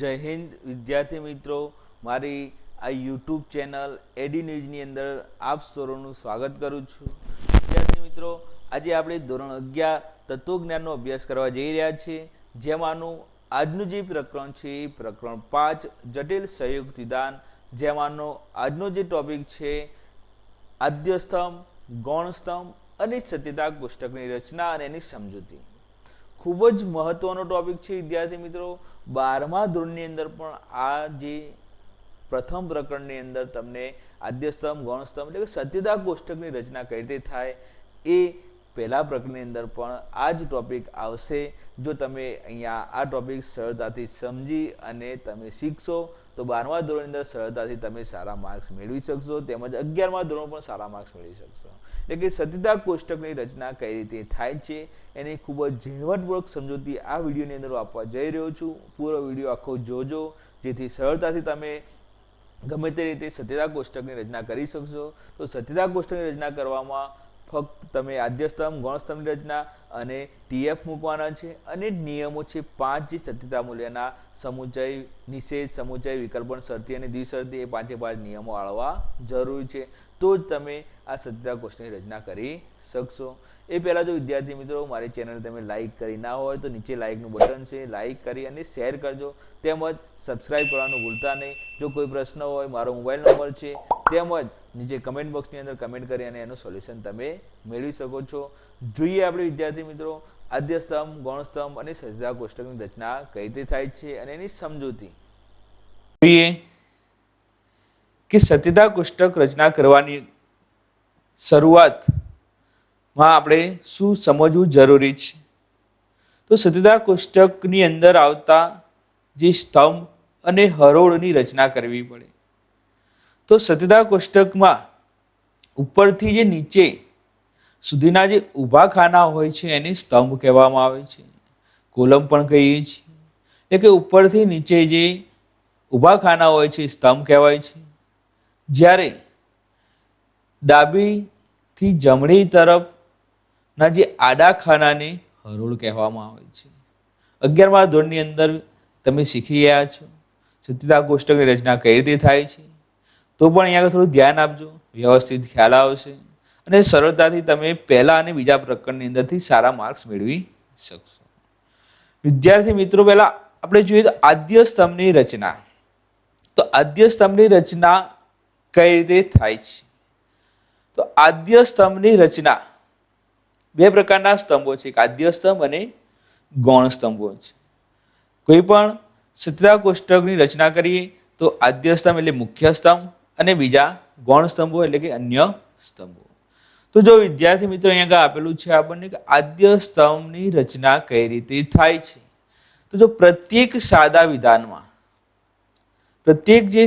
જય હિન્દ વિદ્યાર્થી મિત્રો, મારી આ યુટ્યુબ ચેનલ એડી ન્યૂઝની અંદર આપ સૌનું સ્વાગત કરું છું. વિદ્યાર્થી મિત્રો, આજે આપણે ધોરણ 11 તત્વજ્ઞાનનો અભ્યાસ કરવા જઈ રહ્યા છીએ. જેમાંનું આજનું જે પ્રકરણ છે એ પ્રકરણ 5 જટિલ સંયુક્ત વિધાન, જેમાંનો આજનો જે ટોપિક છે આદ્યસ્તંભ, ગૌણસ્તંભ અને સત્યતા કોષ્ટકની રચના અને એની સમજૂતી. ખૂબ જ મહત્વનો ટોપિક છે વિદ્યાર્થી મિત્રો. 12મા ધોરણની અંદર પણ આ જે પ્રથમ પ્રકરણની અંદર તમને આદ્યસ્તંભ, ગૌણસ્તંભ એટલે કે સત્યતા કોષ્ટકની રચના કઈ રીતે થાય એ પહેલા પ્રકરણની અંદર પણ આ જ ટોપિક આવશે. જો તમે અહીંયા આ ટોપિક સરળતાથી સમજી અને તમે શીખશો તો 12મા ધોરણની અંદર સરળતાથી તમે સારા માર્ક્સ મેળવી શકશો, તેમજ 11મા ધોરણ પણ સારા માર્ક્સ મેળવી શકશો. એટલે કે સત્યતા કોષ્ટકની રચના કઈ રીતે થાય છે એની ખૂબ જ ઝીણવટપૂર્વક સમજૂતી આ વિડીયોની અંદર આપવા જઈ રહ્યો છું. પૂરો વિડીયો આખો જોજો, જેથી સરળતાથી તમે ગમે તે રીતે સત્યતા કોષ્ટકની રચના કરી શકશો. તો સત્યતા કોષ્ટકની રચના કરવામાં ફક્ત તમે આદ્યસ્તંભ, ગૌણસ્તંભની રચના અને ટીએફ મૂકવાના છે. અને નિયમો છે 5 જે સત્યતા મૂલ્યના: સમુચય, નિષેધ, સમુચય, વિકલ્પન, શરતી અને દ્વિશરતી. એ 5 નિયમો આળવા જરૂરી છે, તો જ તમે આ સત્યતા કોષ્ટકની રચના કરી શકશો. એ પહેલાં જો વિદ્યાર્થી મિત્રો મારી ચેનલ તમે લાઇક કરી ના હોય તો નીચે લાઇકનું બટન છે, લાઇક કરી અને શેર કરજો, તેમજ સબસ્ક્રાઈબ કરવાનું ભૂલતા નહીં. જો કોઈ પ્રશ્ન હોય મારો મોબાઈલ નંબર છે, તેમજ નીચે કમેન્ટ બોક્સની અંદર કમેન્ટ કરી અને એનું સોલ્યુશન તમે મેળવી શકો છો. જોઈએ આપણે વિદ્યાર્થી મિત્રો આદ્યસ્તંભ, ગૌણસ્તંભ અને સત્યતા કોષ્ટકની રચના કઈ રીતે થાય છે અને એની સમજૂતી. જોઈએ કે સત્યતા કોષ્ટક રચના કરવાની શરૂઆતમાં આપણે શું સમજવું જરૂરી છે. તો સત્યતા કોષ્ટકની અંદર આવતા જે સ્તંભ અને હરોળની રચના કરવી પડે. તો સત્યતા કોષ્ટકમાં ઉપરથી જે નીચે સુધીના જે ઊભા ખાના હોય છે એને સ્તંભ કહેવામાં આવે છે, કોલમ પણ કહીએ છીએ. એટલે કે ઉપરથી નીચે જે ઊભા ખાના હોય છે સ્તંભ કહેવાય છે. જ્યારે ડાબીથી જમણી તરફના જે આડા ખાનાને હરોળ કહેવામાં આવે છે. 11મા ધોરણની અંદર તમે શીખી ગયા છો સત્યતા કોષ્ટકની રચના કઈ રીતે થાય છે. તો પણ અહીંયા થોડું ધ્યાન આપજો, વ્યવસ્થિત ખ્યાલ આવશે અને સરળતાથી તમે પહેલા અને બીજા પ્રકરણની અંદરથી સારા માર્ક્સ મેળવી શકશો. વિદ્યાર્થી મિત્રો, પહેલા આપણે જોઈએ તો આદ્ય સ્તંભની રચના. તો આદ્ય સ્તંભની રચના કઈ રીતે થાય છે? તો આદ્ય સ્તંભની રચના 2 પ્રકારના સ્તંભો છે, એક આદ્ય સ્તંભ અને ગૌણ સ્તંભો છે. કોઈ પણ સત્યતા કોષ્ટકની રચના કરીએ તો આદ્ય સ્તંભ એટલે મુખ્ય સ્તંભ અને બીજા ગૌણ સ્તંભો એટલે કે અન્ય સ્તંભો. તો જો વિદ્યાર્થી મિત્રો અહીંયા આપેલું છે આપણને કે આદ્ય સ્તંભની રચના કઈ રીતે થાય છે. તો જો પ્રત્યેક જે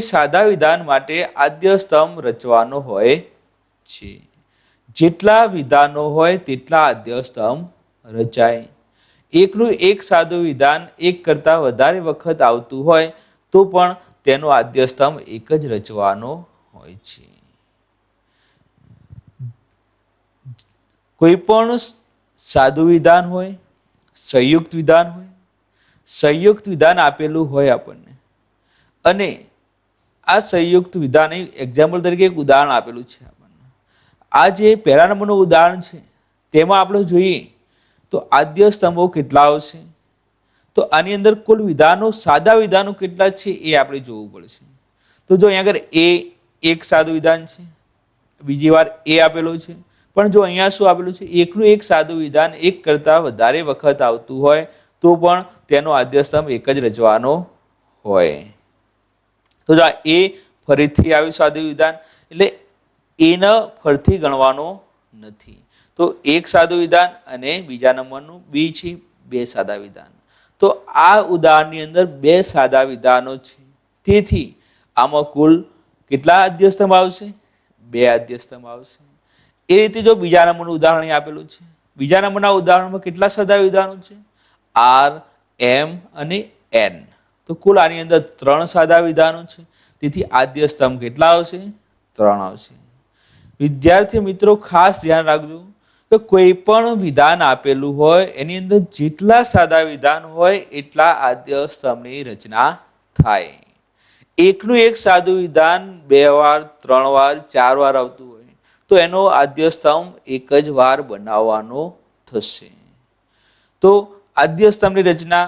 સાદા વિધાન માટે આદ્ય સ્તંભ રચવાનો હોય છે. જેટલા વિધાનો હોય તેટલા આદ્ય સ્તંભ રચાય. એકનું એક સાદું વિધાન એક કરતા વધારે વખત આવતું હોય તો પણ તેનો આદ્ય સ્તંભ એક જ રચવાનો હોય છે. કોઈ પણ સાદું વિધાન હોય, સંયુક્ત વિધાન હોય, સંયુક્ત વિધાન આપેલું હોય આપણને, અને આ સંયુક્ત વિધાન એક્ઝામ્પલ તરીકે એક ઉદાહરણ આપેલું છે આપણને. આ જે પહેલા નંબરનું ઉદાહરણ છે તેમાં આપણે જોઈએ તો આદ્ય સ્તંભો કેટલા આવશે. તો આની અંદર કુલ વિધાનો, સાદા વિધાનો કેટલા છે એ આપણે જોવું પડશે. તો જો અહીંયા આગળ એક સાદું વિધાન છે, બીજી વાર એ આપેલો છે, પણ જો અહીંયા શું આપેલું છે, એકનું એક સાદું વિધાન એક કરતા વધારે વખત આવતું હોય તો પણ તેનો આદ્ય સ્તંભ એક જ રચવાનો હોય. તો જો એ ફરીથી આવ્યું સાદું વિધાન એટલે એને ફરીથી ગણવાનો નથી. તો એક સાદું વિધાન અને બીજા નંબરનું બી છે 2 સાદા વિધાન. તો આ ઉદાહરણની અંદર 2 સાદા વિધાનો છે. તેથી આમાં કુલ કેટલા આદ્ય સ્તંભ આવશે? 2 આદ્ય સ્તંભ આવશે. એ રીતે જો બીજા નંબરનું ઉદાહરણ આપેલું છે, બીજા નંબરના ઉદાહરણમાં કેટલા સાદા વિધાનો છે? આર, એમ અને એન. તો કુલ આની અંદર 3 સાદા વિધાનો છે. તેથી આદ્ય સ્તંભ કેટલા આવશે? 3 આવશે. વિદ્યાર્થી મિત્રો ખાસ ધ્યાન રાખજો કે કોઈ પણ વિધાન આપેલું હોય એની અંદર જેટલા સાદા વિધાન હોય એટલા આદ્ય સ્તંભની રચના થાય. એકનું એક સાદું વિધાન 2 વાર 3 વાર 4 વાર આવતું હોય તો એનો આદ્ય સ્તંભ એક જ વાર બનાવવાનો થશે. તો આદ્ય સ્તંભની રચના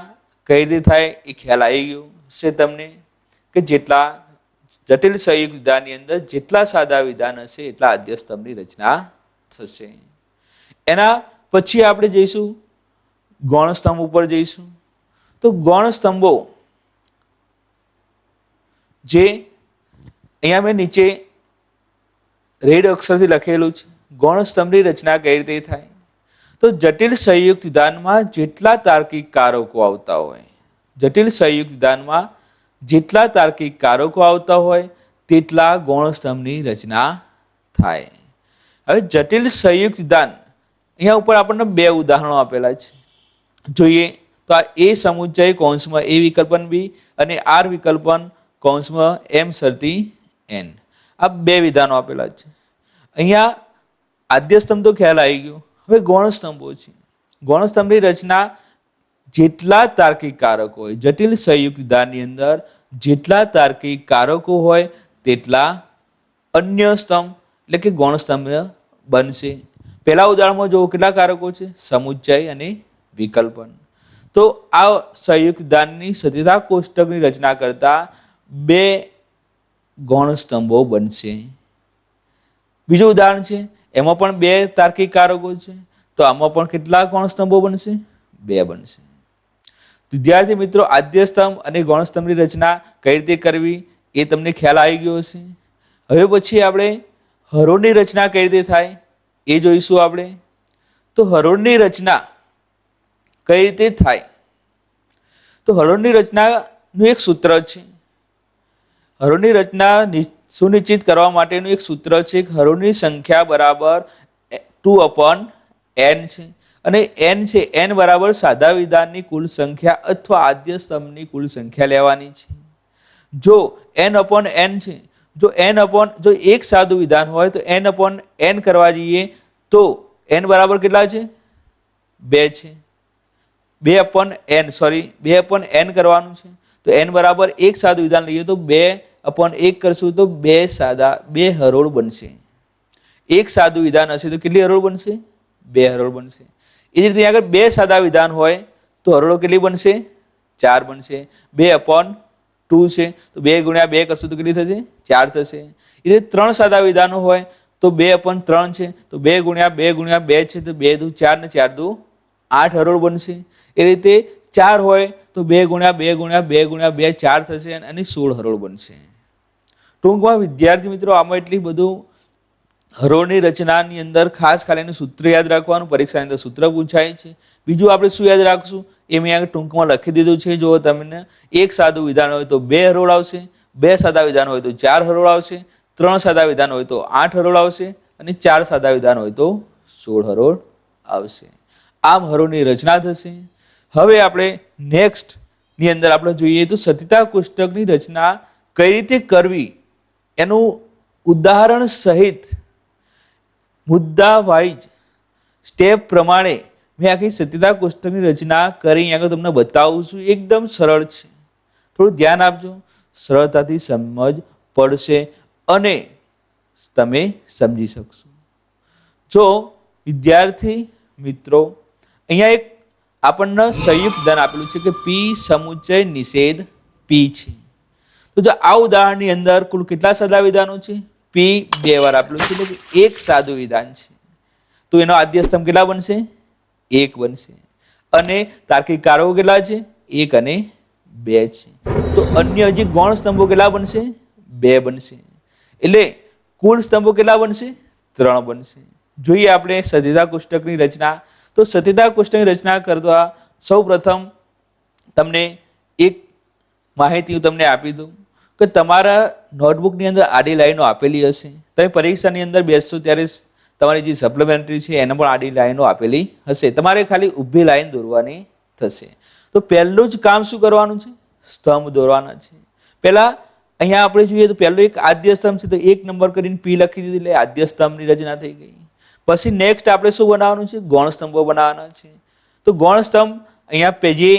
કઈ રીતે થાય એ ખ્યાલ આવી ગયો છે તમને કે જેટલા જટિલ સંયુક્ત વિધાનની અંદર જેટલા સાદા વિધાન હશે એટલા આદ્ય સ્તંભની રચના થશે. એના પછી આપણે જઈશું ગૌણ સ્તંભ ઉપર જઈશું. તો ગૌણ સ્તંભો જે અહીંયા મેં નીચે રેડ અક્ષરથી લખેલું છે, ગૌણ સ્તંભની રચના કઈ રીતે થાય. તો જટિલ સંયુક્ત વિધાનમાં જેટલા તાર્કિક કારકો આવતા હોય, જટિલ સંયુક્ત વિધાનમાં જેટલા તાર્કિક કારકો આવતા હોય તેટલા ગૌણ સ્તંભની રચના થાય. હવે જટિલ સંયુક્ત વિધાન અહીંયા ઉપર આપણને 2 ઉદાહરણો આપેલા છે જોઈએ. તો આ એ સમુચ્ચય કૌંસમાં એ વિકલ્પન બી અને આર વિકલ્પન કૌંસમાં એમ શરતી એન, આ 2 વિધાનો આપેલા છે. અહીંયા આદ્ય સ્તંભ તો ખ્યાલ આવી ગયો. હવે ગૌણ સ્તંભો છે. ગૌણ સ્તંભની રચના જેટલા તાર્કિક કારકો હોય, જટિલ સંયુક્ત વિધાનની અંદર જેટલા તાર્કિક કારકો હોય તેટલા અન્ય સ્તંભ એટલે કે ગૌણ સ્તંભ બનશે. પહેલા ઉદાહરણમાં જો કેટલા કારકો છે, સમુચ્ચય અને વિકલ્પન. તો આ સંયુક્ત વિધાનની સત્યતા કોષ્ટકની રચના કરતા 2 ગૌણ સ્તંભો બનશે. બીજું ઉદાહરણ છે એમાં પણ 2 તાર્કિક કારકો છે તો આમાં પણ કેટલા ગૌણ સ્તંભો બનશે, 2 બનશે. વિદ્યાર્થી મિત્રો, આદ્ય સ્તંભ અને ગૌણ સ્તંભની રચના કઈ રીતે કરવી એ તમને ખ્યાલ આવી ગયો હશે. હવે પછી આપણે હરોળની રચના કઈ રીતે થાય એ જોઈશું આપણે. તો હરોળની રચના કઈ રીતે થાય. તો હરોળની રચનાનું એક સૂત્ર છે. હરોળની રચના સુનિશ્ચિત કરવા માટેનું એક સૂત્ર છે કે હરોળની સંખ્યા બરાબર 2/n છે અને n છે n બરાબર સાદા વિધાનની કુલ સંખ્યા અથવા આદ્ય સ્તંભની કુલ સંખ્યા લેવાની છે. જો n/n છે, જો એક સાદું વિધાન હોય તો n/n કરવા જઈએ તો n બરાબર કેટલા છે, 2 છે. 2/n કરવાનું છે તો n બરાબર એક સાદું વિધાન લઈએ તો 2/1 કરશું તો 2 હરોળ બનશે. એક સાદું વિધાન હશે તો કેટલી હરોળ બનશે, 2 હરોળ બનશે. એ જ રીતે આગળ 2 સાદા વિધાન હોય તો હરોળો કેટલી બનશે, 4 બનશે. 2/2 છે તો 2 × 2 કરશું તો કેટલી થશે, 4 થશે. એ રીતે 3 સાદા વિધાનો હોય તો 2/3 છે તો 2 × 2 × 2 છે તો 2 દુ 4 ને 4 દુ 8 હરોળ બનશે. એ રીતે 4 હોય તો 2 × 2 × 2 × 2 4 થશે અને 16 હરોળ બનશે. ટૂંકમાં વિદ્યાર્થી મિત્રો, આમાં એટલી બધું હરોળની રચનાની અંદર ખાસ ખાલી એનું સૂત્ર યાદ રાખવાનું, પરીક્ષાની અંદર સૂત્ર પૂછાય છે. બીજું આપણે શું યાદ રાખશું એ મેં આગળ ટૂંકમાં લખી દીધું છે. જો તમને એક સાદું વિધાન હોય તો 2 હરોળ આવશે, 2 સાદા વિધાન હોય તો 4 હરોળ આવશે, 3 સાદા વિધાન હોય તો 8 હરોળ આવશે અને 4 સાદા વિધાન હોય તો 16 હરોળ આવશે. આમ હરોળની રચના થશે. હવે આપણે નેક્સ્ટ ની અંદર આપણે જોઈએ તો સત્યતા કોષ્ટકની રચના કઈ રીતે કરવી એનું ઉદાહરણ સહિત મુદ્દા વાઇઝ સ્ટેપ પ્રમાણે મેં આખી સત્યતા કોષ્ટકની રચના કરી આગળ તમને બતાવું છું. એકદમ સરળ છે, થોડું ધ્યાન આપજો, સરળતાથી સમજ પડશે અને તમે સમજી શકશો. જો વિદ્યાર્થી મિત્રો, અહીંયા એક આપણને સંયુક્ત વિધાન આપેલું છે કે પી સમુચ્ચય નિષેધ પી છે. તો જો આ ઉદાહરણની અંદર કુલ કેટલા સાદા વિધાનો છે, પી 2 વાર આપેલું છે એટલે કે એક સાદું વિધાન છે તો એનો આદ્ય સ્તંભ કેટલા બનશે, 1 બનશે. અને તાર્કિક કારકો કેટલા છે, 1 અને 2 છે. તો અન્ય હજી ગૌણ સ્તંભો કેટલા બનશે, 2 બનશે. એટલે કુલ સ્તંભો કેટલા બનશે, 3 બનશે. જોઈએ આપણે સત્યતા કોષ્ટકની રચના. તો સત્યતા કોષ્ટકની રચના કરતા સૌ પ્રથમ તમને એક માહિતી હું તમને આપી દઉં કે તમારા નોટબુકની અંદર આડી લાઈનો આપેલી હશે. તમે પરીક્ષાની અંદર બેસશો ત્યારે તમારી જે સપ્લિમેન્ટરી છે એને પણ આડી લાઈનો આપેલી હશે. તમારે ખાલી ઊભી લાઈન દોરવાની થશે. તો પહેલું જ કામ શું કરવાનું છે, સ્તંભ દોરવાના છે. પહેલા અહીંયા આપણે જોઈએ તો પહેલું એક આદ્ય સ્તંભ છે તો 1 નંબર કરીને પી લખી દીધું એટલે આદ્ય સ્તંભની રચના થઈ ગઈ. પછી નેક્સ્ટ આપણે શું બનાવવાનું છે, ગૌણ સ્તંભો બનાવવાના છે. તો ગૌણ સ્તંભ અહીંયા પેજે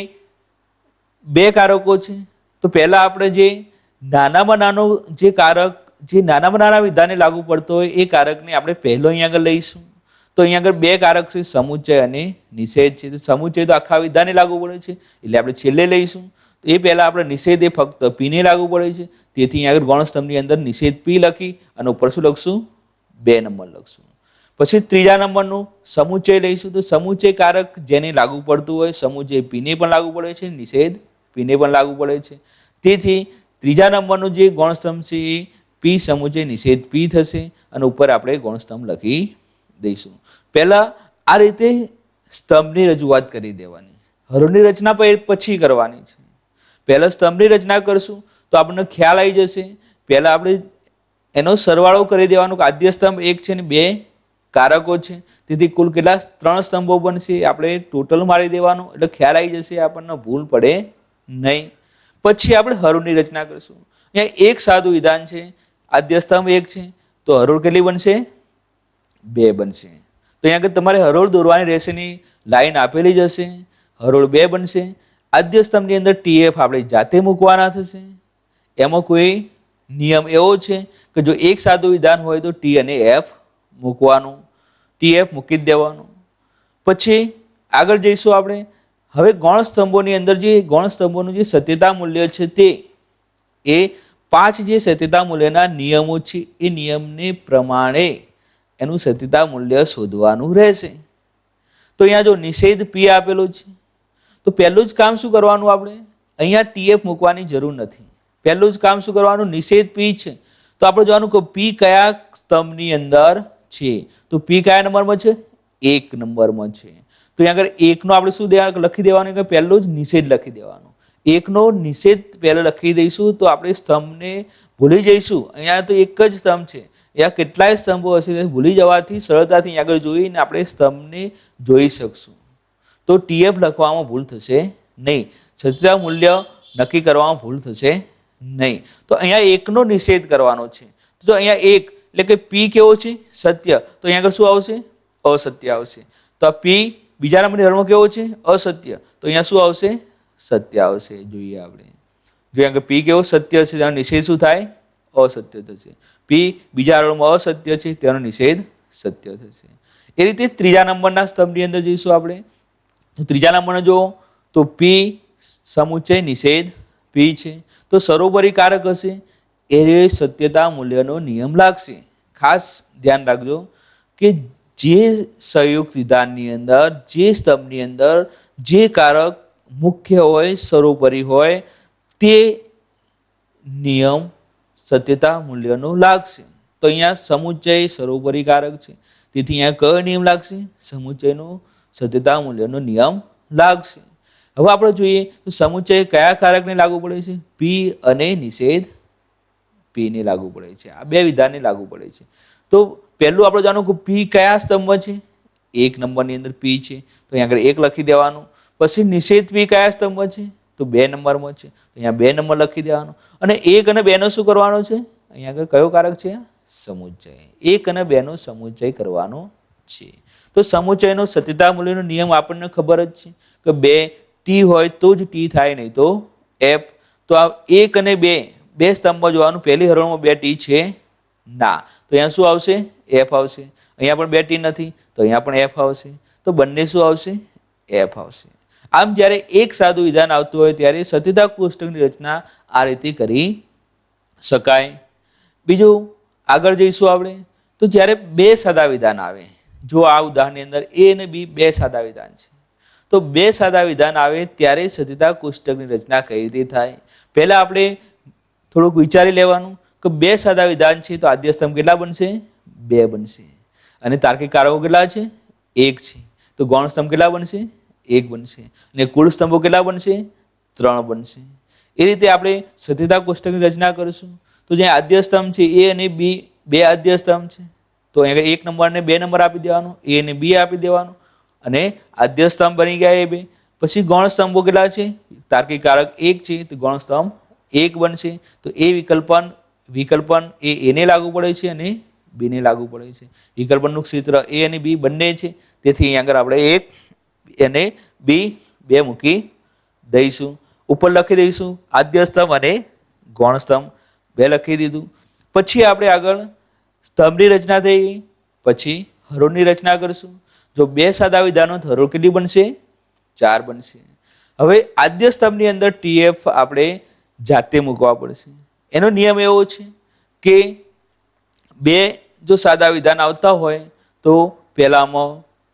2 કારકો છે તો પહેલા આપણે જે નાનામાં નાનો જે કારક, જે નાનામાં નાના વિધાને લાગુ પડતો હોય એ કારકને આપણે પહેલો અહીંયા આગળ લઈશું. તો અહીંયા આગળ બે કારક છે, સમુચ્ચય અને નિષેધ છે. તો સમુચ્ચય તો આખા વિધાને લાગુ પડે છે એટલે આપણે છેલ્લે લઈશું. તો એ પહેલા આપણે નિષેધ એ ફક્ત પીને લાગુ પડે છે, તેથી અહીંયા આગળ ગૌણસ્તંભની અંદર નિષેધ પી લખી અને ઉપર શું લખશું? 2 નંબર લખશું. પછી ત્રીજા નંબરનું સમુચ્ચય લઈશું. તો સમુચ્ચય કારક જેને લાગુ પડતું હોય, સમુચ્ચય પીને પણ લાગુ પડે છે, નિષેધ પીને પણ લાગુ પડે છે. તેથી ત્રીજા નંબરનું જે ગૌણસ્તંભ છે એ પી સમુચ્ચય નિષેધ પી થશે અને ઉપર આપણે ગૌણસ્તંભ લખી દઈશું. પહેલા આ રીતે સ્તંભની રજૂઆત કરી દેવાની, હરોળની રચના પછી કરવાની છે. પહેલા સ્તંભની રચના કરશું તો આપણને ખ્યાલ આવી જશે. પહેલા આપણે એનો સરવાળો કરી દેવાનો કે આદ્ય સ્તંભ 1 છે ને 2 કારકો છે, તેથી કુલ કેટલા 3 સ્તંભો બનશે આપણે ટોટલ મારી દેવાનું, એટલે ખ્યાલ આવી જશે, આપણને ભૂલ પડે નહીં. પછી આપણે હરોળની રચના કરશું. અહીંયા એક સાદું વિધાન છે, આદ્ય સ્તંભ 1 છે તો હરોળ કેટલી બનશે? 2 બનશે. તો અહીંયા આગળ તમારે હરોળ દોરવાની રહેશે ની લાઈન આપેલી જ હશે, હરોળ 2 બનશે. આદ્ય સ્તંભની અંદર TF આપણે જાતે મૂકવાના થશે. એમાં કોઈ નિયમ એવો છે કે જો એક સાદું વિધાન હોય તો T અને F મૂકવાનું, TF મૂકી જ દેવાનું. પછી આગળ જઈશું આપણે. હવે ગૌણ સ્તંભોની અંદર જે ગૌણ સ્તંભોનું જે સત્યતા મૂલ્ય છે તે એ 5 જે સત્યતા મૂલ્યના નિયમો છે એ નિયમને પ્રમાણે એનું સત્યતા મૂલ્ય શોધવાનું રહેશે. તો અહીંયા જો નિષેધ P આપેલો છે તો પહેલું જ કામ શું કરવાનું? આપણે અહીંયા TF મૂકવાની જરૂર નથી. પહેલું જ કામ શું કરવાનું? નિષેધ P છે તો આપણે જોવાનું કે P કયા સ્તંભની અંદર છે. તો P કયા નંબરમાં છે? 1 નંબરમાં છે. તો અહીંયા આગળ 1 નો આપણે શું લખી દેવાનું કે પહેલું જ નિષેધ લખી દેવાનું. 1 નો નિષેધ પહેલા લખી દઈશું તો આપણે સ્તંભને ભૂલી જઈશું. અહીંયા તો એક જ સ્તંભ છે, અહીંયા કેટલાય સ્તંભો હશે, ભૂલી જવાથી સરળતાથી આગળ જોઈને આપણે સ્તંભને જોઈ શકશું. તો TF લખવામાં ભૂલ થશે નહીં, સત્યતા મૂલ્ય નક્કી કરવામાં ભૂલ થશે નહીં. તો અહીંયા 1 નો નિષેધ કરવાનો છે. તો અહીંયા 1 એટલે કે P કેવો છે? સત્ય. તો અહીંયા આગળ શું આવશે? અસત્ય આવશે. તો આ P બીજા નંબરની હરોળમાં કેવો છે? અસત્ય. તો અહીંયા શું આવશે? સત્ય આવશે. જોઈએ આપણે, જોઈએ કે P કેવો સત્ય છે તેનો નિષેધ શું થાય? અસત્ય થશે. P બીજા હરોળમાં અસત્ય છે તેનો નિષેધ સત્ય થશે. એ રીતે ત્રીજા નંબરના સ્તંભની અંદર જઈશું આપણે. ત્રીજા નંબરનો જો તો P સમુચ્ચય નિષેધ P છે તો સર્વોપરી કારક હશે એ સત્યતા મૂલ્યનો નિયમ લાગશે. ખાસ ધ્યાન રાખજો કે જે સંયુક્ત વિધાનની અંદર, જે સ્તંભની અંદર જે કારક મુખ્ય હોય, સર્વોપરી હોય તે નિયમ સત્યતા મૂલ્યનો લાગશે. તો અહીંયા સમુચ્ચય સર્વોપરી કારક છે, તેથી અહીંયા કયો નિયમ લાગશે? સમુચ્ચયનો સત્યતા મૂલ્યનો નિયમ લાગશે. હવે આપણે જોઈએ તો સમુચ્ચય કયા કારકને લાગુ પડે છે? P અને નિષેધ P ને લાગુ પડે છે. આ બે વિધાનને લાગુ પડે છે. તો પહેલું આપણે જાણવું કે P કયા સ્તંભમાં છે? 1 નંબરની અંદર P છે તો અહીંયા આગળ 1 લખી દેવાનું. પછી નિષેધ P કયા સ્તંભમાં છે? તો 2 નંબરમાં છે તો અહીંયા 2 નંબર લખી દેવાનો. અને 1 અને 2 નો શું કરવાનો છે? અહીંયા આગળ કયો કારક છે? સમુચ્ચય. 1 અને 2 નો સમુચ્ચય કરવાનો છે. તો સમુચ્ચયનો સત્યતા મૂલ્યનો નિયમ આપણને ખબર જ છે કે 2 T હોય તો જ T થાય, નહીં તો F. તો આ 1 અને 2 બે સ્તંભમાં જોવાનું, પહેલી હરોળમાં 2 T છે ના, તો અહીંયા શું આવશે? F આવશે. અહીંયા પણ 2 T નથી તો અહીંયા પણ F આવશે. તો બંને શું આવશે? F આવશે. આમ જ્યારે એક સાદું વિધાન આવતું હોય ત્યારે સત્યતા કોષ્ટકની રચના આ રીતે કરી શકાય. બીજું આગળ જઈશું આપણે. તો જ્યારે 2 સાદા વિધાન આવે, જો આ ઉદાહરણની અંદર A અને B 2 સાદા વિધાન છે, તો 2 સાદા વિધાન આવે ત્યારે સત્યતા કોષ્ટકની રચના કઈ રીતે થાય? પહેલા આપણે થોડુંક વિચારી લેવાનું કે 2 સાદા વિધાન છે તો આદ્ય સ્તંભ કેટલા બનશે? 2 બનશે. અને તાર્કિક કારકો કેટલા છે? 1 છે. તો ગૌણ સ્તંભ કેટલા બનશે? 1 બનશે. અને કુલ સ્તંભો કેટલા બનશે? 3 બનશે. એ રીતે આપણે સત્યતા કોષ્ટકની રચના કરીશું. તો જ્યાં આદ્ય સ્તંભ છે A અને B 2 આદ્ય સ્તંભ છે તો અહીંયા 1 નંબર અને 2 નંબર આપી દેવાનો, A અને B આપી દેવાનો અને આદ્ય સ્તંભ બની ગયા એ 2. પછી ગૌણ સ્તંભો કેટલા છે? તાર્કિક કારક 1 છે તો ગૌણ સ્તંભ 1 બનશે. તો એ વિકલ્પન એ ને લાગુ પડે છે અને B ને લાગુ પડે છે. વિકલ્પનનું ક્ષેત્ર A અને B બંને છે, તેથી અહીંયા આગળ આપણે 1 અને B 2 મૂકી દઈશું. ઉપર લખી દઈશું આદ્ય સ્તંભ અને ગૌણ સ્તંભ, બે લખી દીધું. પછી આપણે આગળ સ્તંભની રચના થઈ ગઈ, પછી હરોળની રચના કરશું. જો બે સાદા વિધાનો તો હરોળ કેટલી બનશે? 4 બનશે. હવે આદ્ય સ્તંભની અંદર TF આપણે જાતે મૂકવા પડશે. એનો નિયમ એવો છે કે બે જો સાદા વિધાન આવતા હોય તો પહેલામાં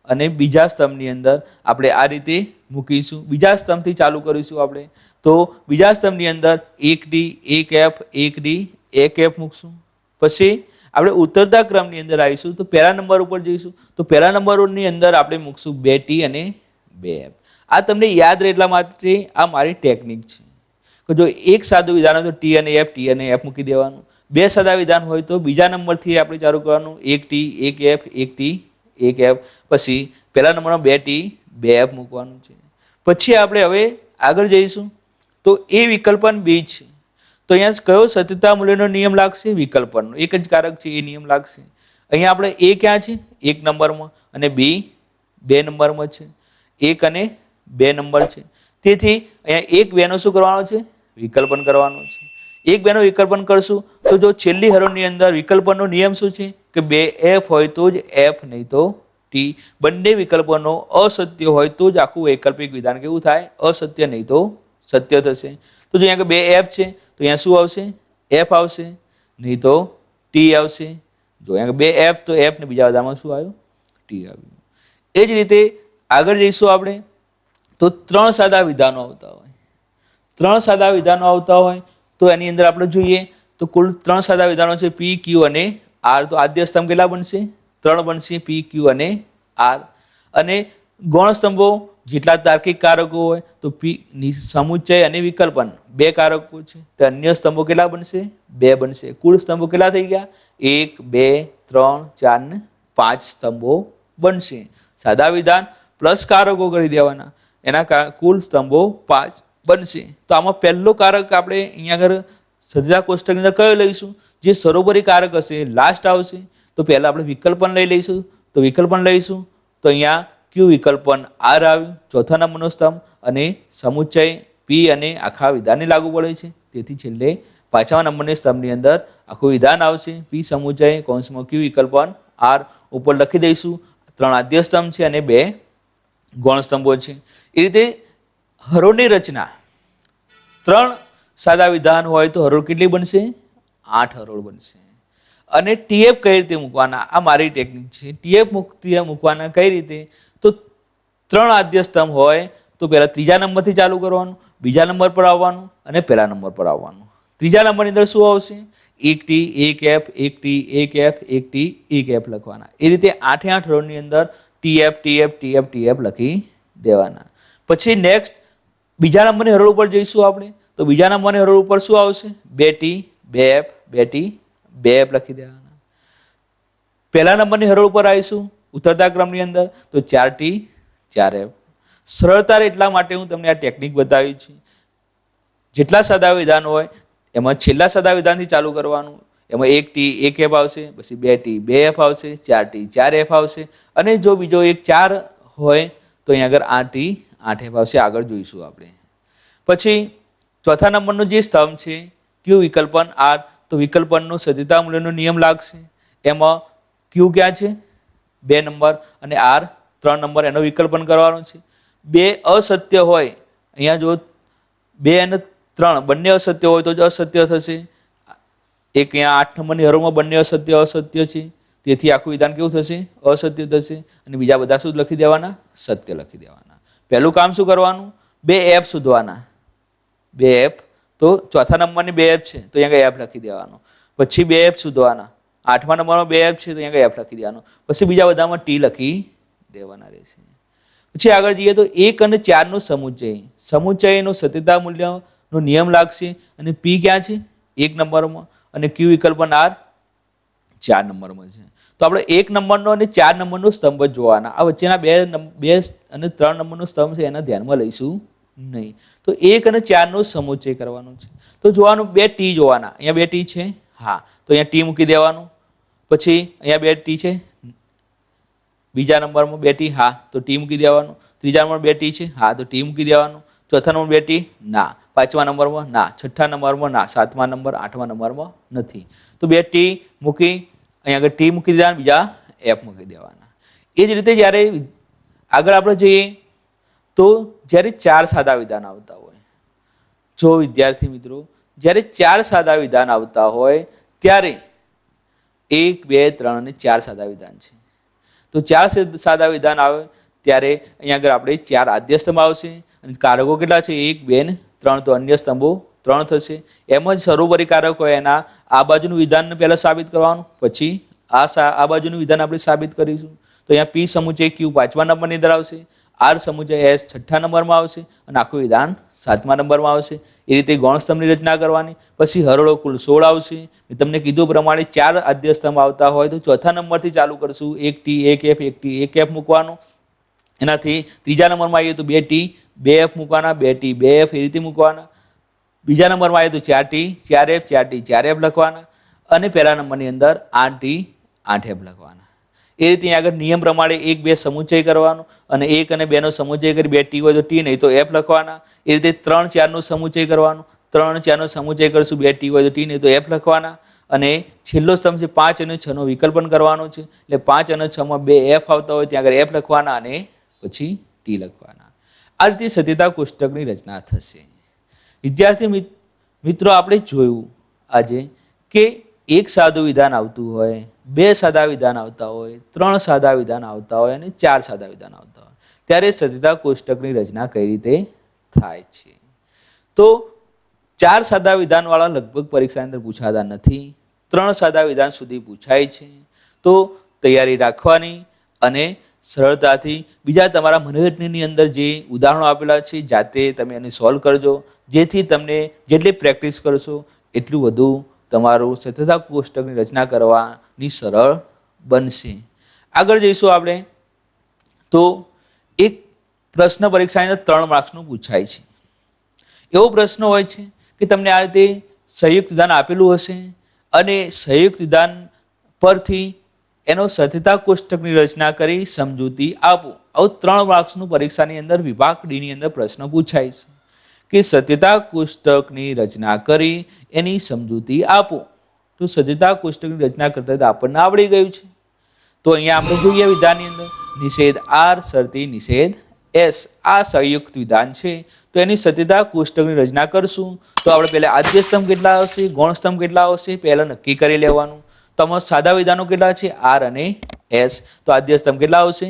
અને બીજા સ્તંભની અંદર આપણે આ રીતે મૂકીશું. બીજા સ્તંભથી ચાલુ કરીશું આપણે. તો બીજા સ્તંભની અંદર 1D 1F 1D 1F મૂકશું. પછી આપણે ઉતરતા ક્રમની અંદર આવીશું તો પહેલા નંબર ઉપર જઈશું તો પહેલા નંબરની અંદર આપણે મૂકશું 2T અને 2F. આ તમને યાદ રહે એટલા માટે આ મારી ટેકનિક છે કે જો એક સાદું વિધાન હોય તો T અને F મૂકી દેવાનું. બે સાદા વિધાન હોય તો બીજા નંબરથી આપણે ચાલુ કરવાનું 1T 1F 1T 1F. પછી પહેલા નંબરમાં 2T 2F મૂકવાનું છે. પછી આપણે હવે આગળ જઈશું તો એ વિકલ્પન B છે. તો અહીંયા કયો સત્યતા મૂલ્યનો નિયમ લાગશે? વિકલ્પનનો. એક જ કારક છે એ નિયમ લાગશે. અહીંયા આપણે A ક્યાં છે? 1 નંબરમાં અને B 2 નંબરમાં છે. 1 અને 2 નંબર છે. તેથી અહીંયા 1 2 નો શું કરવાનો છે? વિકલ્પન કરવાનો છે. 1 2 નો વિકલ્પન કરશું તો જો છેલ્લી હરોળની અંદર વિકલ્પનનો નિયમ શું છે કે 2F હોય તો જ F, નહીં તો T. બંને વિકલ્પનો અસત્ય હોય તો જ આખું વૈકલ્પિક વિધાન કેવું થાય? અસત્ય, નહીં તો સત્ય થશે. તો જો અહીંયા 2F છે તો અહીંયા શું આવશે? F આવશે, નહીં તો T આવશે. જો અહીંયા 2F તો F ને બીજા બધામાં શું આવ્યું? T આવ્યું. એ જ રીતે આગળ જઈશું આપણે તો 3 સાદા વિધાનો આવતા હોય. 3 સાદા વિધાનો આવતા હોય તો એની અંદર આપણે જોઈએ તો કુલ 3 સાદા વિધાનો છે P, Q અને R. તો આદ્ય સ્તંભ કેટલા બનશે? 3 બનશે, P, Q અને R. અને ગૌણ સ્તંભો જેટલા તાર્કિક કારકો હોય તો P સમુચ્ચય અને વિકલ્પન 2 કારકો છે તો અન્ય સ્તંભો કેટલા બનશે? 2 બનશે. કુલ સ્તંભો કેટલા થઈ ગયા? 1 2 3 4 ને 5 સ્તંભો બનશે. સાદા વિધાન પ્લસ કારકો કરી દેવાના, એના કુલ સ્તંભો 5 બનશે. તો આમાં પહેલો કારક આપણે અહીંયા આગળ સદ્ધતા કોષ્ટકની અંદર કયો લઈશું? જે સરોવરી કારક હશે લાસ્ટ આવશે. તો પહેલા આપણે વિકલ્પન લઈ લઈશું. તો વિકલ્પન લઈશું તો અહીંયા Q વિકલ્પન R આવ્યું, ચોથા નંબરનો સ્તંભ, અને સમુચ્ચય P અને આખા વિધાનને લાગુ પડે છે. તેથી છેલ્લે 5મા નંબરની સ્તંભની અંદર આખું વિધાન આવશે. P સમુચ્ચય કૌંસમાં Q વિકલ્પન R. ઉપર લખી દઈશું 3 આદ્ય સ્તંભ છે અને 2 ગૌણ સ્તંભો છે. એ રીતે હરોળની રચના 3 સાદા વિધાન હોય તો હરોળ કેટલી બનશે? 8 હરોળ બનશે. અને TF કઈ રીતે મૂકવાના? આ મારી ટેકનિક છે. TF મૂકવાના કઈ રીતે? તો 3 આદ્ય સ્તંભ હોય તો પહેલા ત્રીજા નંબરથી ચાલુ કરવાનું, બીજા નંબર પર આવવાનું અને પહેલા નંબર પર આવવાનું. ત્રીજા નંબરની અંદર શું આવશે? 1T 1F 1T 1F 1T 1F લખવાના. એ રીતે 8 હરોળની અંદર TF TF TF TF લખી દેવાના. પછી નેક્સ્ટ બીજા નંબરની હરોળ ઉપર જઈશું આપણે તો બીજા નંબરની હરોળ ઉપર શું આવશે? 2T 2F 2T 2F લખી દેવાના. પહેલા નંબરની હરોળ ઉપર આવીશું ઉતરતા ક્રમની અંદર તો 4T 4F. સરળતા એટલા માટે હું તમને આ ટેકનિક બતાવી છે. જેટલા સાદા વિધાન હોય એમાં છેલ્લા સાદા વિધાનથી ચાલુ કરવાનું. એમાં 1T 1F આવશે, પછી 2T 2F આવશે, 4T 4F આવશે, અને જો બીજો એક 4 હોય તો અહીંયા આગળ 8T 8F આવશે. આગળ જોઈશું આપણે. પછી ચોથા નંબરનો જે સ્તંભ છે Q વિકલ્પન R. તો વિકલ્પનનો સત્યતા મૂલ્યનો નિયમ લાગશે. એમાં Q ક્યાં છે? 2 નંબર અને R 3 નંબર. એનો વિકલ્પન કરવાનું છે. 2 અસત્ય હોય, અહીંયા જો 2 અને 3 બંને અસત્ય હોય તો જ અસત્ય થશે. એક અહીંયા 8 નંબરની હરોળમાં બંને અસત્ય છે. તેથી આખું વિધાન કેવું થશે? અસત્ય થશે. અને બીજા બધા શું લખી દેવાના? સત્ય લખી દેવાના. પહેલું કામ શું કરવાનું? 2F શોધવાના. 2F તો ચોથા નંબરની 2F છે તો અહીંયા F લખી દેવાનો. પછી 2F શોધવાના. 8મા નંબરમાં 2F છે તો અહીંયા F લખી દેવાનો. પછી બીજા બધામાં T લખી દેવાના રહેશે. પછી આગળ જઈએ તો 1 અને 4 નો સમુચ્ચયનો સત્યતા મૂલ્યનો નિયમ લાગશે. અને P ક્યાં છે? 1 નંબરમાં, અને Q વિકલ્પન R 4 નંબરમાં છે. તો આપણે 1 નંબરનો અને 4 નંબરનો સ્તંભ જ જોવાના. આ વચ્ચેના 2 અને 3 નંબરનો સ્તંભ છે એના ધ્યાનમાં લઈશું નહીં. તો 1 અને 4 નો સમુચ્ચય કરવાનો છે. તો જોવાનું 2T જોવાના. અહીંયા 2T છે, હા, તો અહીંયા T મૂકી દેવાનું. પછી અહીંયા 2T છે, બીજા નંબરમાં 2T, હા, તો T મૂકી દેવાનું. ત્રીજા નંબર 2T છે, હા, તો T મૂકી દેવાનું. ચોથા નંબર 2T, ના, પાંચમા નંબરમાં ના, છઠ્ઠા નંબરમાં ના, સાતમા નંબર, આઠમા નંબરમાં નથી. તો બે ટી મૂકી, અહીંયા આગળ ટી મૂકી દેવાના, બીજા એફ મૂકી દેવાના. એ જ રીતે જ્યારે આગળ આપણે જઈએ તો જ્યારે ચાર સાદા વિધાન આવતા હોય, જો વિદ્યાર્થી મિત્રો જ્યારે ચાર સાદા વિધાન આવતા હોય ત્યારે 1, 2, 3 અને 4 સાદા વિધાન છે. તો ચાર સાદા વિધાન આવે ત્યારે અહીંયા આગળ આપણે ચાર આદ્ય સ્તંભ આવશે અને કારકો કેટલા છે? 1, 2 ને 3. તો અન્ય સ્તંભો 3 થશે. એમ જ સર્વોપરી કારક હોય એના આ બાજુનું વિધાન પહેલા સાબિત કરવાનું, પછી આ બાજુનું વિધાન આપણે સાબિત કરીશું. તો અહીંયા પી સમુચય ક્યુ પાંચમા નંબરની અંદર આવશે, આર સમુચય એસ છઠ્ઠા નંબરમાં આવશે અને આખું વિધાન સાતમા નંબરમાં આવશે. એ રીતે ગૌણ સ્તંભની રચના કરવાની. પછી હરોળો કુલ 16 આવશે. મેં તમને કીધું પ્રમાણે ચાર આદ્ય સ્તંભ આવતા હોય તો ચોથા નંબરથી ચાલુ કરશું. 1 ટી 1 એફ 1 ટી 1 એફ મૂકવાનું. એનાથી ત્રીજા નંબરમાં આવીએ તો 2 ટી 2 એફ મૂકવાના, 2 ટી 2 એફ એ રીતે મૂકવાના. બીજા નંબરમાં આવીએ તો 4 ટી 4 એફ 4 ટી 4 એફ લખવાના અને પહેલા નંબરની અંદર 8 ટી 8 એફ લખવાના. એ રીતે આગળ નિયમ પ્રમાણે 1, 2 સમુચય કરવાનો અને 1 અને 2 નો સમુચય કરી 2 ટી હોય તો ટી, નહીં તો એફ લખવાના. એ રીતે 3, 4 નો સમુચય કરવાનો, 3, 4 નો સમુચય કરશું 2 ટી હોય તો ટી, નહીં તો એફ લખવાના. અને છેલ્લો સ્તંભ છે 5 અને 6 નો વિકલ્પન કરવાનો છે. એટલે 5 અને 6 માં 2 એફ આવતા હોય ત્યાં આગળ એફ લખવાના અને પછી ટી લખવાના. આ રીતે સત્યતા કોષ્ટકની રચના થશે. વિદ્યાર્થી મિત્રો આપણે જોયું આજે કે એક સાદું વિધાન આવતું હોય, 2 સાદા વિધાન આવતા હોય, 3 સાદા વિધાન આવતા હોય અને 4 સાદા વિધાન આવતા હોય ત્યારે સત્યતા કોષ્ટકની રચના કઈ રીતે થાય છે. તો 4 સાદા વિધાન વાળા લગભગ પરીક્ષાની અંદર પૂછાતા નથી, 3 સાદા વિધાન સુધી પૂછાય છે. તો તૈયારી રાખવાની અને સરળતાથી બીજા તમારા મનોરંજનની અંદર જે ઉદાહરણો આપેલા છે જાતે તમે એને સોલ્વ કરજો, જેથી તમને જેટલી પ્રેક્ટિસ કરશો એટલું વધુ તમારું સત્યતા કોષ્ટકની રચના કરવાની સરળ બનશે. આગળ જઈશું આપણે. તો એક પ્રશ્ન પરીક્ષાની અંદર 3 માર્ક્સનું પૂછાય છે. એવો પ્રશ્ન હોય છે કે તમને આ રીતે સંયુક્ત વિધાન આપેલું હશે અને સંયુક્ત વિધાન પરથી એનો સત્યતા કોષ્ટકની રચના કરી સમજૂતી આપો. આવું 3 માર્ક્સનું પરીક્ષાની અંદર વિભાગ ડી ની અંદર પ્રશ્ન પૂછાય છે કે સત્યતા કોષ્ટકની રચના કરી એની સમજૂતી આપો. તો સત્યતા કોષ્ટકની રચના કરતા આપણને આવડી ગયું છે. તો અહીંયા આપણે જોઈએ વિધાનની અંદર નિષેધ આર શરતી નિષેધ એસ, આ સંયુક્ત વિધાન છે. તો એની સત્યતા કોષ્ટકની રચના કરશું. તો આપણે પહેલા આદ્ય સ્તંભ કેટલા આવશે, ગૌણ સ્તંભ કેટલા આવશે પહેલા નક્કી કરી લેવાનું. તો આમાં સાદા વિધાનો કેટલા છે? આર અને એસ. તો આદ્ય સ્તંભ કેટલા આવશે?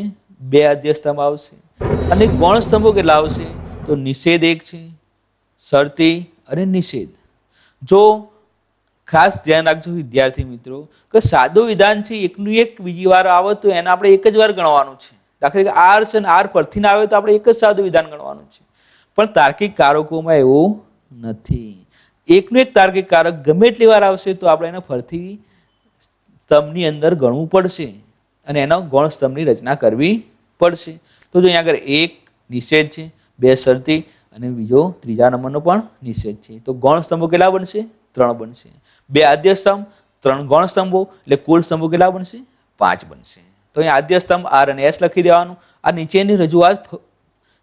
2 આદ્ય સ્તંભ આવશે. અને ગૌણ સ્તંભો કેટલા આવશે? તો નિષેધ 1 છે, શરતી અને નિષેધ. જો ખાસ ધ્યાન રાખજો વિદ્યાર્થી મિત્રો કે સાદું વિધાન છે એકનું એક બીજી વાર આવે તો એને આપણે એક જ વાર ગણવાનું છે. દાખલા તરીકે આર છે ને આર પરથી ના આવે તો આપણે એક જ સાદું વિધાન ગણવાનું છે. પણ તાર્કિક કારકોમાં એવું નથી. એકનું એક તાર્કિક કારક ગમે એટલી વાર આવશે તો આપણે એને ફરીથી સ્તંભની અંદર ગણવું પડશે અને એનો ગૌણ સ્તંભની રચના કરવી પડશે. તો જો અહીંયા આગળ 1 નિષેધ છે, 2 શરતી અને બીજો ત્રીજા નંબરનો પણ નિષેધ છે. તો ગૌણ સ્તંભો કેટલા બનશે? 3 બનશે. 2 આદ્ય સ્તંભ, 3 ગૌણ સ્તંભો એટલે કુલ સ્તંભો કેટલા બનશે? 5 બનશે. તો અહીંયા આદ્ય સ્તંભ આર અને એસ લખી દેવાનું. આ નીચેની રજૂઆત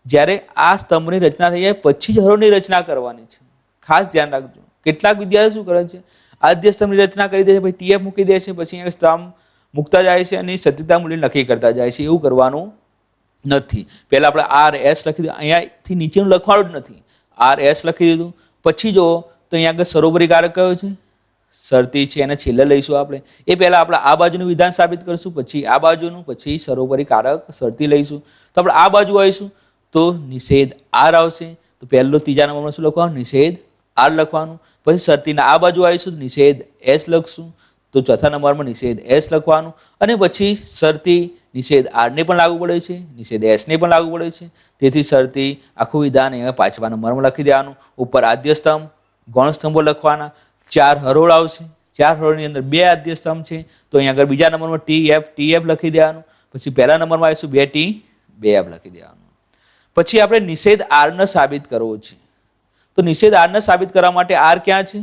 જ્યારે આ સ્તંભની રચના થઈ જાય પછી જ હરોળની રચના કરવાની છે. ખાસ ધ્યાન રાખજો. કેટલાક વિદ્યાર્થીઓ શું કરે છે? આદ્ય સ્તંભની રચના કરી દે છે, પછી ટીએફ મૂકી દે છે, પછી અહીંયા સ્તંભ મૂકતા જાય છે અને સત્યતા મૂલ્ય નક્કી કરતા જાય છે. એવું કરવાનું નથી. પહેલા આપણે આર એસ લખી દીધું, અહીંયાથી નીચેનું લખવાનું જ નથી. આર એસ લખી દીધું. પછી જો તો અહીંયા આગળ સરોવરી કારક કયો છે? શરતી છે, એને છેલ્લે લઈશું આપણે. એ પહેલા આપણે આ બાજુનું વિધાન સાબિત કરશું, પછી આ બાજુનું, પછી સરોવરી કારક શરતી લઈશું. તો આપણે આ બાજુ આવીશું તો નિષેધ આર આવશે. તો પહેલો ત્રીજા નંબરમાં શું લખવાનું? નિષેધ આર લખવાનું. પછી શરતીના આ બાજુ આવીશું તો નિષેધ એસ લખશું. તો ચોથા નંબરમાં નિષેધ એસ લખવાનું. અને પછી શરતી નિષેધ આરને પણ લાગુ પડે છે, નિષેધ એસને પણ લાગુ પડે છે. તેથી શરતી આખું વિધાન અહીંયા 5મા નંબરમાં લખી દેવાનું. ઉપર આદ્ય સ્તંભ, ગૌણ સ્તંભો લખવાના. 4 હરોળ આવશે. 4 હરોળની અંદર 2 આદ્ય સ્તંભ છે. તો અહીંયા આગળ બીજા નંબરમાં ટી એફ લખી દેવાનું. પછી પહેલા નંબરમાં આવીશું 2 ટી 2 એફ લખી દેવાનું. પછી આપણે નિષેધ આરને સાબિત કરવો છે. તો નિષેધ આરને સાબિત કરવા માટે આર ક્યાં છે?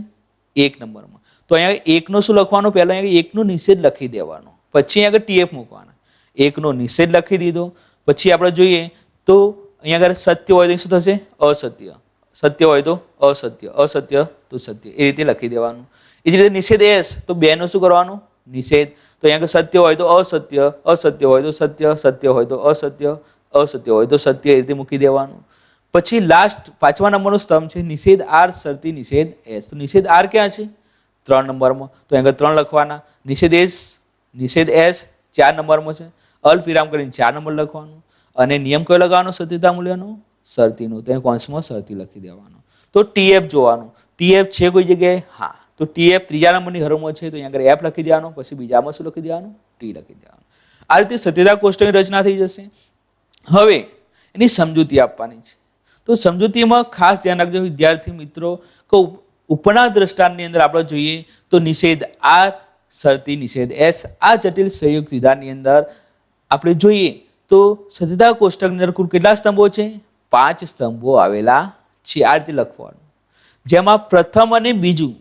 1 નંબરમાં. તો અહીંયા 1 નો શું લખવાનું? પહેલા અહીંયા 1 નો નિષેધ લખી દેવાનો, પછી અહીંયા આગળ ટીએફ મૂકવાના. 1 નો નિષેધ લખી દીધો. પછી આપણે જોઈએ તો અહીંયા આગળ સત્ય હોય તો શું થશે? અસત્ય. સત્ય હોય તો અસત્ય, અસત્ય તો સત્ય, એ રીતે લખી દેવાનું. એ જ રીતે નિષેધ એસ તો બેનો શું કરવાનું? નિષેધ. તો અહીંયા સત્ય હોય તો અસત્ય, અસત્ય હોય તો સત્ય, સત્ય હોય તો અસત્ય, અસત્ય હોય તો સત્ય, એ રીતે મૂકી દેવાનું. પછી લાસ્ટ 5મા નંબરનો સ્તંભ છે નિષેધ આર શરતી નિષેધ એસ. તો નિષેધ આર ક્યાં છે? 3 નંબરમાં. તો અહીંયા 3 લખવાના. નિષેધ એસ, નિષેધ એસ 4 નંબરમાં છે. અલ્પ વિરામ કરીને 4 નંબર લખવાનું. અને નિયમ કયો લગાવવાનો સત્યતા મૂલ્યનો? શરતીનો. તો કૌંસમાં શરતી લખી દેવાનો. તો ટીએફ જોવાનું. ટીએફ છે કોઈ જગ્યાએ? હા. તો ટીએફ 3જા નંબરની હરોળમાં છે, તો અહીંયા આગળ એફ લખી દેવાનો. પછી બીજામાં શું લખી દેવાનું? ટી લખી દેવાનું. આ રીતે સત્યતા કોષ્ટકની રચના થઈ જશે. હવે એની સમજૂતી આપવાની છે. તો સમજૂતીમાં ખાસ ધ્યાન રાખજો વિદ્યાર્થી મિત્રો કે ઉપરના દ્રષ્ટાંતની અંદર આપણે જોઈએ તો નિષેધ આર શરતી નિષેધ એસ, આ જટિલ સંયુક્ત વિધાનની અંદર આપણે જોઈએ તો સત્યતા કોષ્ટકની અંદર કુલ કેટલા સ્તંભો છે? 5 સ્તંભો આવેલા છે. આ રીતે લખવાનું. જેમાં પ્રથમ અને બીજું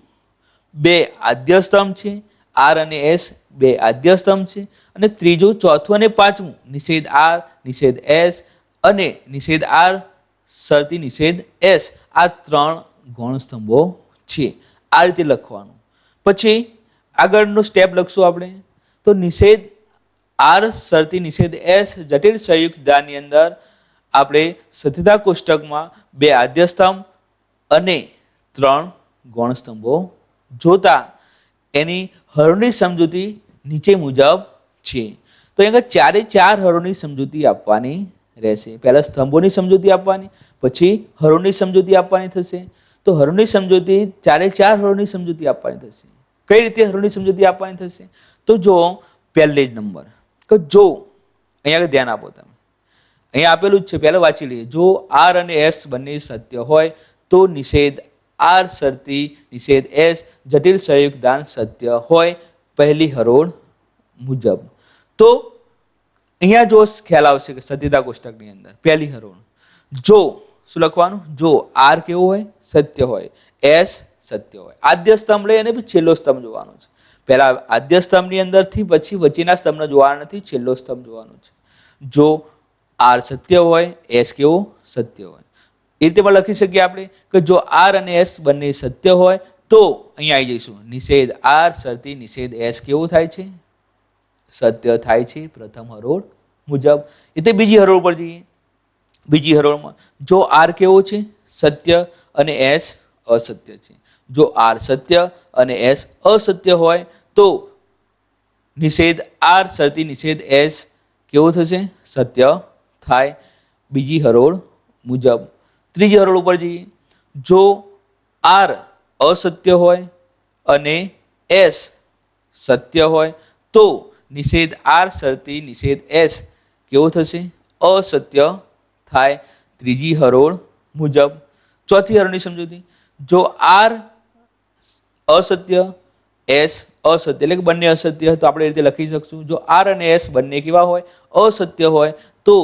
2 આદ્ય સ્તંભ છે, આર અને એસ 2 આદ્ય સ્તંભ છે, અને ત્રીજું, ચોથું અને પાંચમું નિષેધ આર નિષેધ એસ અને નિષેધ આર શરતી નિષેધ એસ, આ 3 ગૌણ સ્તંભો છે. આ રીતે લખવાનું. પછી આગળનું સ્ટેપ લખશું આપણે. તો નિષેધ આર શરતી નિષેધ એસ જટિલ સંયુક્ત વિધાનની અંદર આપણે સત્યતા કોષ્ટકમાં 2 આદ્ય સ્તંભ અને 3 ગૌણ સ્તંભો જોતા એની હરોળની સમજૂતી નીચે મુજબ છે. તો અહીંયા 4 હરોળની સમજૂતી આપવાની રહેશે. પહેલા સ્તંભોની સમજૂતી આપવાની, પછી હરોળની સમજૂતી આપવાની થશે. તો હરોળની સમજૂતી 4 હરોળની સમજૂતી આપવાની થશે. કઈ રીતે હરોળની સમજૂતી આપવાની થશે? તો જો પહેલે જ નંબર કે જો અહીંયા ધ્યાન આપો તમે, અહીંયા આપેલું જ છે, પહેલા વાંચી લઈએ. જો આર અને એસ બંને સત્ય હોય તો નિષેધ આર શરતી નિષેધ એસ જટિલ સંયુક્ત વિધાન સત્ય હોય પહેલી હરોળ મુજબ. તો અહીંયા જો ખ્યાલ આવશે કે સત્યતા કોષ્ટકની અંદર પહેલી હરોળ જો શું લખવાનું? જો આર કેવો હોય? સત્ય હોય, એસ સત્ય હોય. આદ્ય સ્તંભ લઈ અને પછી છેલ્લો સ્તંભ જોવાનો છે. પહેલા આદ્ય સ્તંભની અંદરથી પછી વચ્ચેના સ્તંભને જોવાના નથી, છેલ્લો સ્તંભ જોવાનો છે. જો આર સત્ય હોય, એસ કેવો? સત્ય હોય. એ રીતે પણ લખી શકીએ આપણે કે જો આર અને એસ બંને સત્ય હોય તો અહીંયા આવી જઈશું નિષેધ આર શરતી નિષેધ એસ કેવું થાય છે? સત્ય થાય છે પ્રથમ હરોળ મુજબ. એટલે બીજી હરોળ પર જઈએ. બીજી હરોળમાં જો આર કેવો છે? સત્ય અને એસ અસત્ય છે. જો આર સત્ય અને એસ અસત્ય હોય તો નિષેધ આર શરતી નિષેધ એસ કેવો થશે? સત્ય થાય બીજી હરોળ મુજબ. ત્રીજી હરોળ ઉપર જઈએ. જો આર અસત્ય હોય અને એસ સત્ય હોય તો નિષેધ આર શરતી નિષેધ એસ કેવો થશે? અસત્ય થાય ત્રીજી હરોળ મુજબ. ચોથી હરોળની સમજૂતી. જો આર અસત્ય એસ અસત્ય એટલે કે બંને અસત્ય તો આપણે એ રીતે લખી શકશું. જો આર અને એસ બંને કેવા હોય? અસત્ય હોય તો